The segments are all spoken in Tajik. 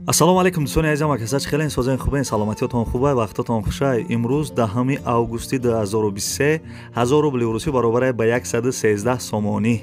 ассалому алайкум дӯстони азизам ва касач хеле созаи хубе саломатиятон хубе вақтатон хушай. имрӯз 10 августи 2023 1000 рубли урусӣ баробар ба 113 сомонӣ.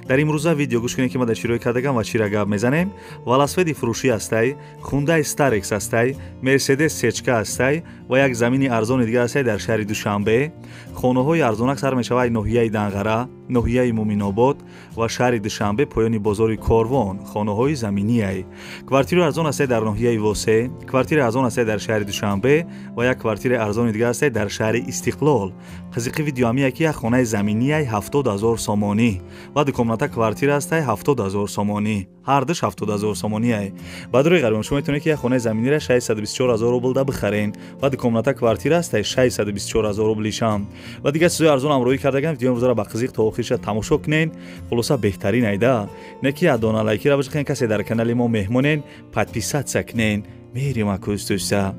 дар имрӯза видео гӯш кунед ки ма дар чӣ рӯй кардагам ва чира гап мезанем. велосипеди фурӯшӣ ҳастай, хундай старекс ҳастай, мерседес сечка ҳастай ва як замини арзони дига ҳастай дар шаҳри душанбе. хонаҳои арзонак сар мешавад ноҳияи данғара, ноҳияи муминобод ва шаҳри душанбе поёни бозори корвон. хонаҳои заминияй квартираи арзон ҳастай дар ноҳияи восе, квартираи арзон ҳастай дар шаҳри душанбе ва як квартираи арзони дига ҳастай дар шаҳри истиқлол. қизиқи видео ҳамия ки як хонаи заминияй 70000 сомонӣ ва комната квартира ҳастай 70000 сомонӣ. ҳардуш 70000 сомонияй. бадруи гарибам шумо метавонед ки як хонаи заминиро 624000 рубл да бихарен ва комната квартира ҳастай 624000 рублишам. ва дигар чизои арзон ҳамроҳӣ кардагам. видеои имрӯзро ба қизиқ то охириша тамошо кунен. хулоса беҳтарин айда. Не ки адона лайкира бошен касе дар канали мо меҳмонен, подписатсия кунен. мерим акустуса.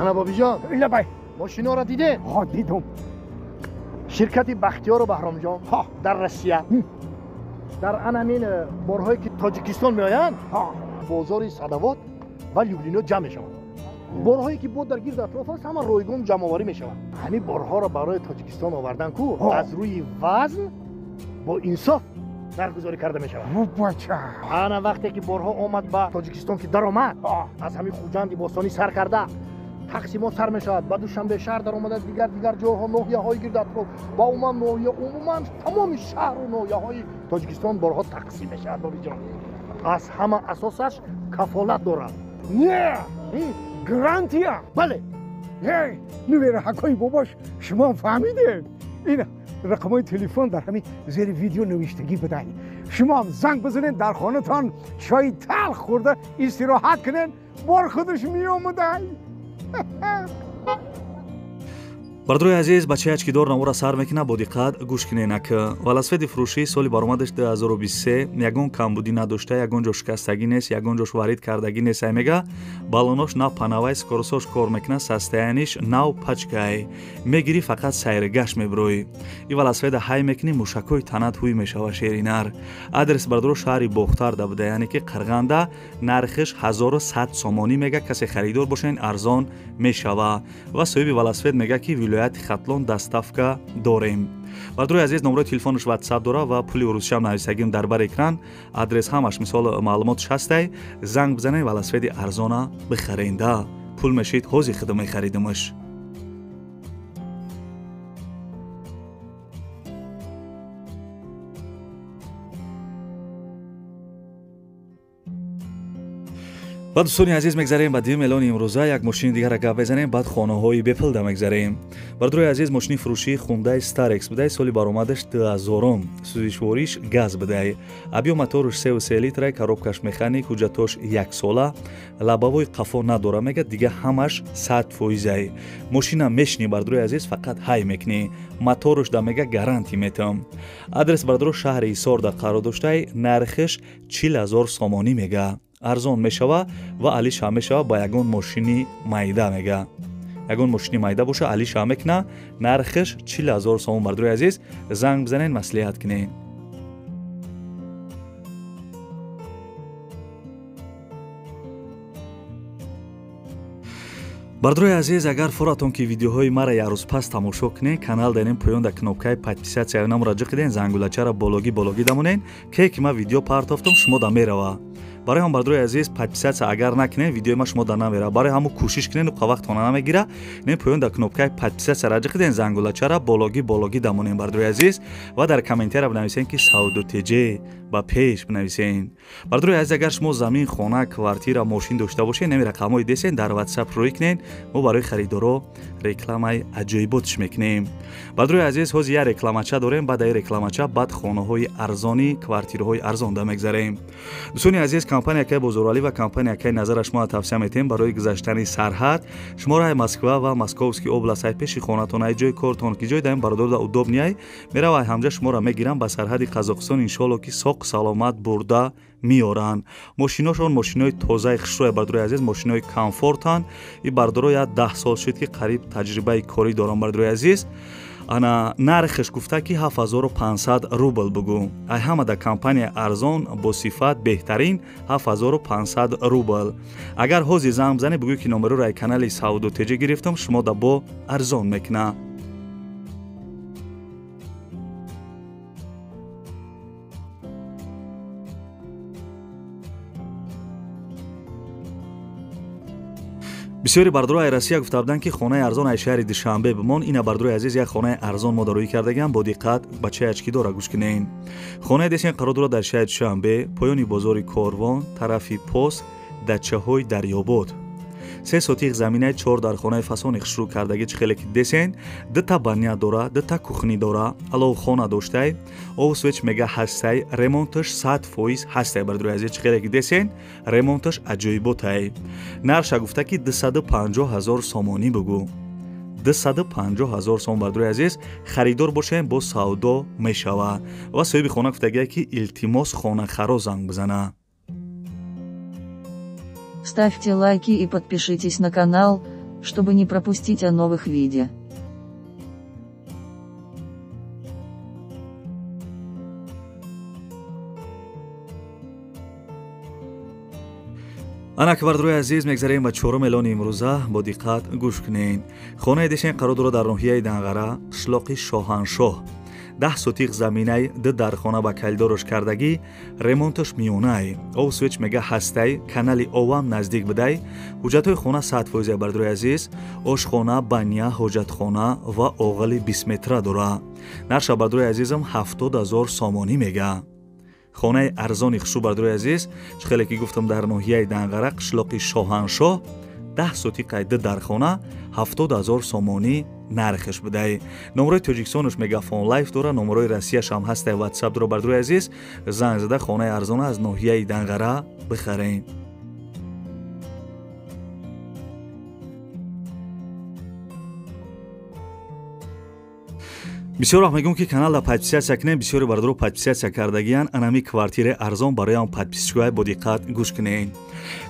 Ana babijon, illa bay. mashina ra didin? Ha, didim. Shirkati Baxtiyor va Bahromjon dar Rossiya. Dar anamin borhoyi ki Tojikiston meoyan, bozori Sadavot va Lyublino jam meshavad. Borhoyi ki bod dar gird atrof ast hamma ro'ygon jam'ovari meshavad. Hami borho ra baroy Tojikiston ovardan ku az ruyi vazn با insof darguzori karda meshavad. Bacha. Ana vaqti ki borho omad ba Tojikiston ki dar omad, az hami Xujandi Bostoni sar karda. تقسیمات سر میشود با دوشنبه شهر در اومده دیگر جاها ناحیه‌های گرد اطراف با عموما تمام شهر و ناحیه‌های تاجیکستان بارها تقسیم میشود بابی جان. از همه اساسش کفالت دارد. نه گارانتیا. بله. هی نویر حکای باباش شما فهمیدین. این رقمای تلفن در همین زیر ویدیو نوشتگی بدهید. شما هم زنگ بزنید در خانه‌تان چای تلخ خورده استراحت کنین بار خودش میومده. бардрои азиз ба чаячки дор намора сар мекуна бо диққат гӯш куненак. велосипеди фурӯшӣ соли баромадаш 2023 ягон камбудӣ надошта, ягон ҷо шикастагӣ нест, ягон ҷош варид кардагӣ нест. мега балонош нав панавай скоросош кор мекуна, состояниш нав пачкай мегири фақат сайргашт мебурӯӣ. и велосипеда ҳай мекунӣ мушакҳои танат ҳуй мешава шеринар. адрес бардро шаҳри бохтарда буда, яъне ки қирғанда нархиш 1100 сомонӣ мега. касе харидор бошен арзон мешава. ва соҳиби велосипед мега ки вилояти хатлон даставка дорем. бардрои азиз номерои телефонаш ватсап дора ва пули урусишам нависагим дар бар экран. адрес ҳамаш мисол маълумотш ҳастай. занг бизанед велосипеди арзона бихаренда. пул мешид ҳозир худам мехаридимаш. баъд дӯстони азиз мегзарем ба дим эълони имрӯза. як мошини дигара гап мезанем, баъд хонаҳои бепилда мегзарем. бардрои азиз мошини фурӯшии хундай старекс будай, соли баромадаш 2000 сӯзишвориш газ будай. абё моторуш 3 литра, коробкаш механик, ҳуҷҷатош 1 сола, лабавои қафо надора мега, дига ҳамаш 100%. мошина мешини бардрои азиз фақат ҳай мекунӣ. моторуш да мега гарантӣ метам. адрес бардро шаҳри ҳисорда қарор доштай, нархиш 40000 сомонӣ мега. арзон мешава ва алиша мешава ба ягон мошини майда мега. ягон мошини майда боша алиша мекуна. нархиш 40000 сомон. бардрои азиз занг бизанен, маслиҳат кунен. бардрои азиз агар фуратон ки видеоҳои мара як рӯз пас тамошо кунен, канал данен поён да кнопкаи подписатсия намура ҷиқиден, зангулачара бологӣ дамонен ке ки ма видео партофтам шумо да мерава. барои ҳам бардрои азиз подписатсия агар накунен, видеои ма шумо да намера. барои ҳаму кӯшиш кунен, уқа вақтона намегира. не поён да кнопкаи подписатсияра ҷиқиден, зангулачара бологӣ дамонен бардрои азиз ва дар комментария бинависен ки саудотеҷе ба пеш бинависен. бардрои азиз агар шумо замин, хона, квартира, мошин дошта бошед, нами рақамҳои десен дар ватсап рӯй кунен. мо барои харидоро рекламаи аҷоиботш мекунем. бардрои азиз ҳозир як рекламача дорем. баъд ин рекламача баъд хонаҳои арзонӣ, квартираҳои арзон да мегзарем. дӯстони азиз, компанияки бозоралӣ ва компанияки назара шумо тавсия метем барои гузаштани сарҳад. шуморо Москва ва Московский област ай пеши хонатон ай ҷои кортон ки ҷои даем бародор да удобни ай мерава ҳамҷа шуморо мегирам ба сарҳади Қазоқистон иншоалло ки соқ саломат бурда миёранд. Мошиношон мошинои тозаи хушрӯи бардорои азиз, мошинои комфортанд. И бардоро я 10 сол шуд ки қариб таҷрибаи корӣ дорам бардорои азиз. Ана нархш гуфта ки 7500 рубл бугу. Ай ҳамада компания арзон бо сифат беҳтарин 7500 рубл. Агар ҳозир занг бизанӣ бугӯ ки номероро ай канали Сауду Теҷа гирифтам, шумо да бо арзон мекуна. бисёри бардорои Россия гуфта буданд ки хонаи арзон ай шаҳри Душанбе бимон. Ина бардорои азиз як хонаи арзон мо дароӣ кардагам. Бо диққат ба чаи ачкидора гӯш кунед. Хонаи десен қарор дорад дар шаҳри Душанбе, поёни бозори Корвон, тарафи пост, дачаҳои Дарёбод. 3 сотиқ заминаи 4 дар хонаи фасони хушрӯ кардагӣ чихеле ки десен, дита баня дора, дита кухни дора, алов хона доштай, овсвеч мега ҳастай, ремонташ 100% ҳастай бардорои азиз чихеле ки десен, ремонташ аҷоиботай. Нарша гуфта ки 250000 сомонӣ бугу. 250000 сом бардорои азиз, харидор бошем бо савдо мешава. Ва соҳиби хона гуфтагия ки илтимос хонахаро занг бизана. Ставьте лайки и подпишитесь на канал, чтобы не пропустить о новых видео. ана ки бардорои азиз мегзарем ба 4 элони имрӯза бо диққат гӯш кунед. Хонаи десен қарор дорад дар ноҳияи Данғара, қишлоқи Шоҳаншоҳ. 10 сотиқ заминаи дидар хона ба калидорош кардагӣ, ремонташ миёнай, овсвеч мега ҳастай, канали овам наздик бидай, ҳуҷҷатҳои хона 100% бардорои азиз, ошхона, баня, ҳоҷатхона ва оғали 20 метра дора. Нарша бардорои азизам 70000 сомонӣ мега. хонаи арзони хушрӯ бардорои азиз, чихеле ки гуфтам дар ноҳияи Данғара, қишлоқи Шоҳаншоҳ, 10 сотиқаи дидар хона 70000 сомонӣ нархш бидай. Номерои Тоҷикистонаш Мегафон Лайф дора, номерои Россияш ҳам ҳастай, WhatsApp дора бардорои азиз. Занг зада хонаи арзона аз ноҳияи Данғара бихарен. бисёр вақт мегӯм ки каналда подписатсия кунем, бисёри бардоро подписатсия кардагиян. Анами квартираи арзон бароям подписчикои бо диққат гӯш кунед.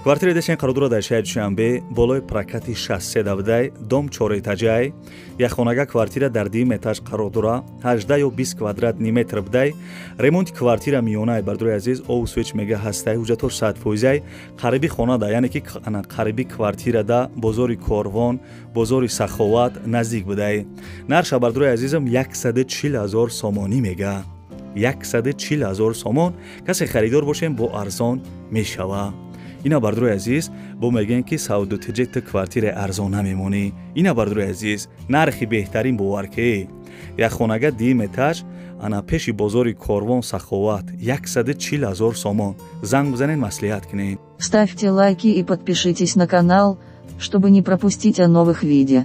Квартираи десен қарор дорад дар шаҳри Душанбе, болои прокати 6 давидай, дом 4 этажаи, якхонага квартира дар 2 этаж қарор дора, 18 ё 20 квадратни метр бидай. Ремонти квартира миёнай бардорои азиз, овсвеч мега ҳастай, ҳуҷҷатош 100%, қариби хонада, яъне ки қариби квартирада бозори Корвон, бозори Саховат наздик бидай. Нарша бардорои азизам 140000 сомонӣ мега. 140000 сомон. Касе харидор бошем бо арзон мешава. ина бардорои азиз, бо мегӯем ки Сауду Теҷа ту квартираи арзон намемонӣ. ина бардорои азиз, нархи беҳтарин бовар ки якхонага 2 этаж, ана пеши бозори Корвон Саховат 140000 сомон. Занг бизанед, маслиҳат кунед. Ставьте лайки и подпишитесь на канал, чтобы не пропустить о новых видео.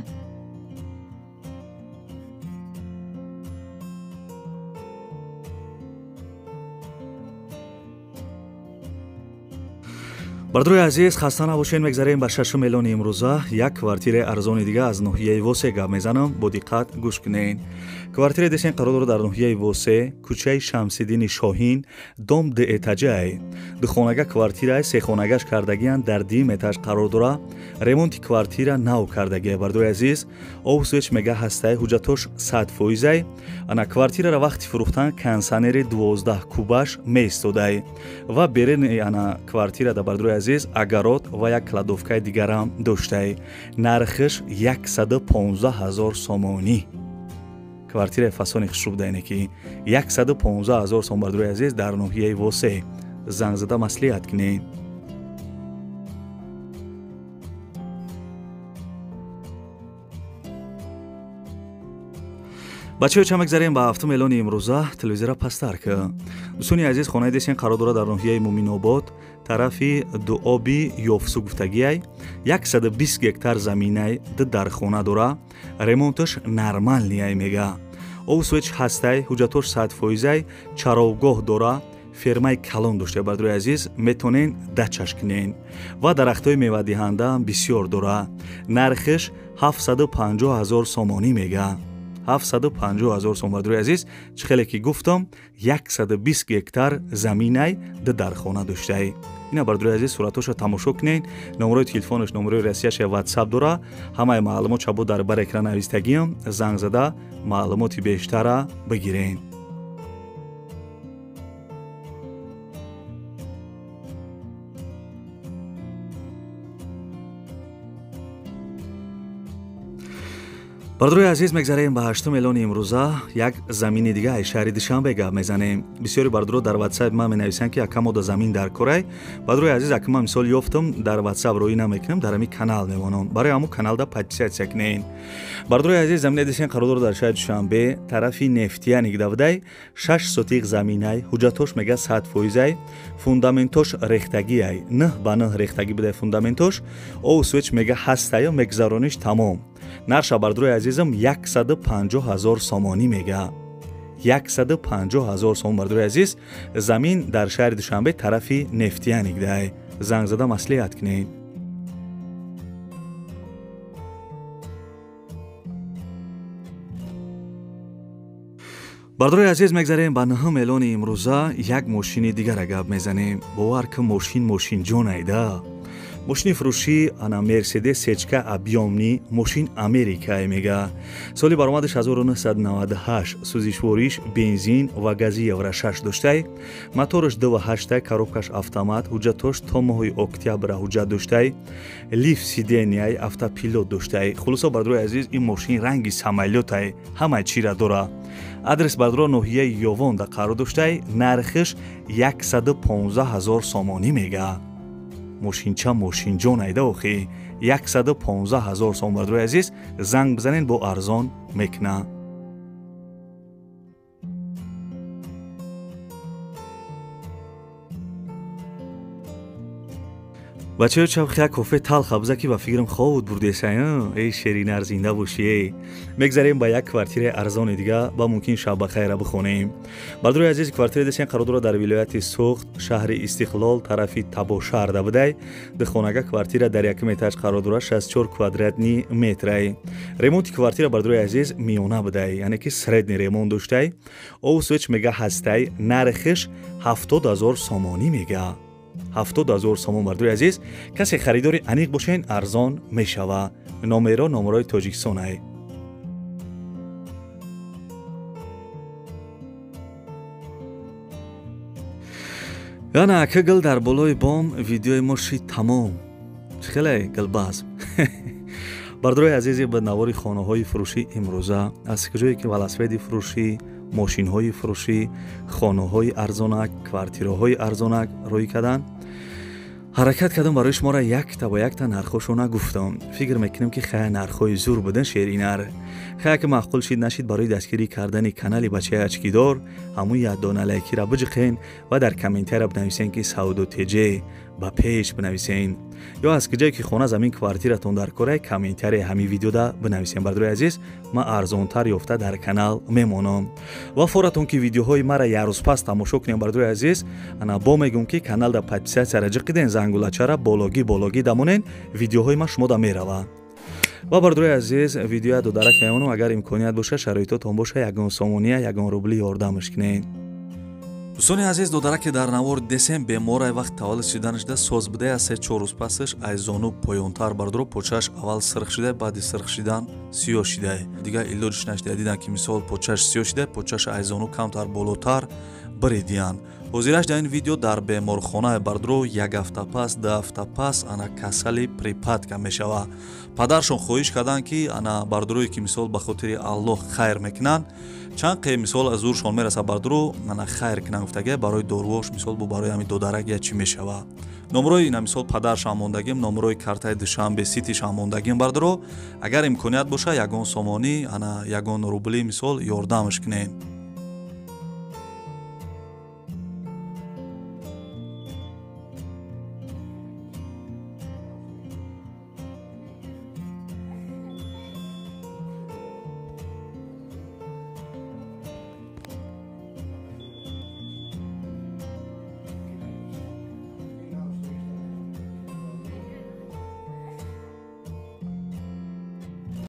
бардорои азиз, хаста набошед. Мегзарем ба 6 элони имрӯза. Як квартираи арзони дига аз ноҳияи Восе гап мезанам, бо диққат гӯш кунед. Квартираи десен қарор дорад дар ноҳияи Восе, кӯчаи Шамсиддини Шоҳин, дом 2 этажаи. Духонага квартираи сехонагаш кардагиян дар 2 этаж қарор дора. Ремонти квартира нав кардагия бардорои азиз, овсвеч мега ҳастай, ҳуҷҷатош 100%. ана квартирара вақти фурӯхтан консионери 12 кубаш меистодай ва берени ана квартирада бардорои азиз агарот ва як кладовкаи дигарам доштай. Нархиш 115000 сомонӣ. Квартираи фасони хушрӯ будайне ки 115000 сом бардорои азиз дар ноҳияи Восе. Занг зада маслиҳат кунед. бачаҳо, ча мегзарем ба 7 элони имрӯза. Телевизора пастар ки дӯстони азиз, хонаи десен қарор дорад дар ноҳияи Муминобод, тарафи дуоби ёфсу гуфтагиай, 120 гектар заминаи дар хона дора. Ремонташ нормалниай мега. овсвеч ҳастай, ҳуҷҷатош 100%, чаровгоҳ дора. фермаи калон дошта бардорои азиз, метонен дачаш кунен ва дарахтҳои мевадиҳанда бисёр дора. нархиш 750000 сомонӣ мега. 750,000 сом. Бардуи азиз, чӣ хеле ки гуфтам, 120 гектар заминай дар хона доштаи. ина бардуи азиз суратоша тамошо кунед. номерои телефонаш, номерои расияш WhatsApp дора. ҳамаи маълумот чабо дар бар экран навистагиам. занг зада маълумоти бештара бигирен. бардуи азиз, мегзарем ба 8 элони имрӯза як замини дига аз шаҳри Душанбе гап мезанем. бисёри бардуро дар WhatsApp ма менависанд ки акамода замин дар корай. бардуи азиз, акама мисол ёфтам дар WhatsApp роӣ намекунам, дар ами канал мевонам. барои ҳамун каналда подписатсия кунед. бардуи азиз, замине дисен қарордор дар шаҳри Душанбе, тарафи нефтия нигдавдай 6 сотиқ заминай, ҳуҷҷатош мега 100%, фундаментош рехтагиай, 9 ба 9 рехтагӣ бидай фундаментош, овсвеч мега ҳастая мегзарониш тамом. нарша бардуи азизам 150,000 сомонӣ мега. 150,000 сом бардуи азиз, замин дар шаҳри Душанбе тарафи нефтия нигдай. занг зада маслиҳат кунед. бардуи азиз, мегзарем ба 9 элони имрӯза як мошини дигара гап мезанем. бовар ки мошин ҷонайда. мошини фурӯшӣ ана Мерседес сечка объёмни мошин Америкае мега. соли баромадаш 1998, сӯзишвориш бензин ва гази евро 6 доштай, мотораш 2.8, коробкаш автомат, ҳуҷҷатош то моҳи октябр ҳуҷҷат доштай, лифт сиденияй, автопилот доштай. хулосо бардуи азиз, ин мошин ранги самолётай, ҳамаи чира дора. адрес бардуро ноҳияи Ёвонда қарор доштай, нархиш 115,000 сомонӣ мега. мошинча мошинҷон айда охи 115,000 сом. бардуи азиз, занг бизанен, бо арзон мекна. бачаё чавх як кофе талх абза ки ба фикрам ховуд бурдесаё. эй шеринар, зинда бошӣ. мегзарем ба як квартираи арзони дига ба мумкин шаб ба хайра бихонем. бардуи азиз, квартира десен қарор дорад дар вилояти Суғд, шаҳри Истиқлол, тарафи Табошаҳр давудай. дихонага квартира дар якум этаж қарор дорад, 64 квадратни метрай. ремонти квартира бардуи азиз миёна будай, яъне ки средни ремонт доштай. овсвеч мега ҳастай, нархиш 70,000 сомонӣ мега. 70,000 сомон. бардуи азиз, касе харидори аниқ бошен, арзон мешава. номерои Тоҷикистонай. яна ака гил дар болои бом видеои мо шид тамом. чӣ хеле гилбазм. бардуи азизи ба навори хонаҳои фурӯшӣ имрӯза, аз куҷое ки велосипеди фурӯшӣ, мошинҳои фурӯшӣ, хонаҳои арзонак, квартираҳои арзонак рӯй кардан, ҳаракат кардам барои шуморо якта ба якта нархошона гуфтам. фикр мекунам ки хая нархҳои зур буданд шеринар. хая ки маъқул шид нашид барои дастгирӣ кардани канали бачаи ачкидор ҳамун яддона лайкиро биҷиқен ва дар комментария бинависен ки савду теҷе ба пеш бинависен. ё аз куҷое ки хона замин квартиратон дар корай, комментария ҳамин видеода бинависен. бардуи азиз, ман арзонтар ёфта дар канал мемонам. ва форатон ки видеоҳои мара ярӯз пас тамошо кунем, бардуи азиз, ана бо мегум ки каналда подписатсияра ҷиқиден, зангулачара бологӣ дамонен, видеоҳои ман шумода мерава. ва бардуи азиз, видеоя додарак мемонам, агар имконият боша, шароитотон боша, 1 сомония, 1 рубли ёрдамаш кунед. дӯстони азиз, додараке дар навор десем беморай вақт таваллуд шуданаш да соз будай, аз 3-4 рӯз пасаш аз зону поёнтар бардуро почаш аввал сирх шидай, баъди сирх шидан сиёҳ шидай. дига илоҷиш нашида дидан ки мисол почаш сиёҳ шидай, почаш аз зону камтар болотар биридиян. ҳозираш дар ин видео дар беморхонаи бардуро 1 ҳафта пас, 2 ҳафта пас ана касали припадка мешава. падаршон хоҳиш карданд ки ана бардурое ки мисол ба хотири Аллоҳ хайр мекунанд, чанд қе мисол аз зуршон мераса бардуро ана хайр кунанд, гуфтага барои дорувош мисол бу барои ҳами додарак я чӣ мешава. номерои ина мисол падаршам мондагим, номерои картаи Душанбе ситишам мондагим бардуро, агар имконият боша 1 сомонӣ ана 1 рубли мисол ёрдамаш кунед.